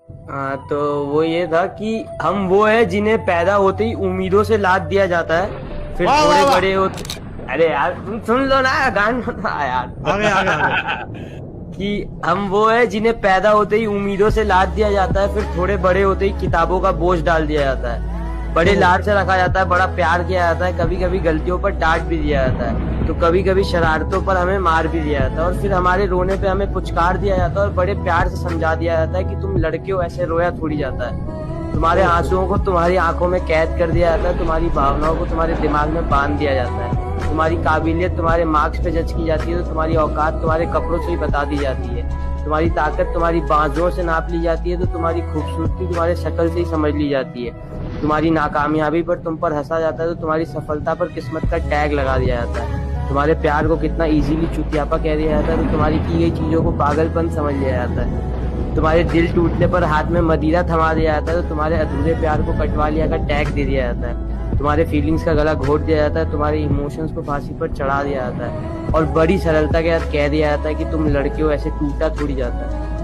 तो वो ये था कि हम वो है जिन्हें पैदा होते ही उम्मीदों से लाद दिया जाता है, फिर वाह वाह थोड़े वाह। बड़े होते। अरे यार तुम सुन लो ना गाना यार। आगे आगे आगे। कि हम वो है जिन्हें पैदा होते ही उम्मीदों से लाद दिया जाता है, फिर थोड़े बड़े होते ही किताबों का बोझ डाल दिया जाता है। बड़े ओहो। लाड से रखा जाता है, बड़ा प्यार किया जाता है, कभी कभी गलतियों पर डांट भी दिया जाता है, तो कभी कभी शरारतों पर हमें मार भी दिया जाता है, और फिर हमारे रोने पे हमें पुचकार दिया जाता है और बड़े प्यार से समझा दिया जाता है कि तुम लड़के हो, ऐसे रोया थोड़ी जाता है। तुम्हारे ओहो। आंसुओं को तुम्हारी आंखों में कैद कर दिया जाता है, तुम्हारी भावनाओं को तुम्हारे दिमाग में बांध दिया जाता है, तुम्हारी काबिलियत तुम्हारे मार्क्स पे जज की जाती है, तो तुम्हारी औकात तुम्हारे कपड़ों से ही बता दी जाती है, तुम्हारी ताकत तुम्हारी बाजुओं से नाप ली जाती है, तो तुम्हारी खूबसूरती तुम्हारे शक्ल से ही समझ ली जाती है, तुम्हारी नाकामयाबी पर तुम पर हंसा जाता है, तो तुम्हारी सफलता पर किस्मत का टैग लगा दिया जाता है, तुम्हारे प्यार को कितना इजीली चुतियापा कह दिया जाता है, तो तुम्हारी की गई चीजों को पागलपन समझ लिया जाता है, तुम्हारे दिल टूटने पर हाथ में मदिरा थमा दिया जाता है, तो तुम्हारे अधूरे प्यार को कटवा लिया का टैग दे दिया जाता है, तुम्हारे फीलिंग्स का गला घोट दिया जाता है, तुम्हारे इमोशंस को फांसी पर चढ़ा दिया जाता है, और बड़ी सरलता के साथ कह दिया जाता है कि तुम लड़के हो, ऐसे टूटा थोड़ी जाता है।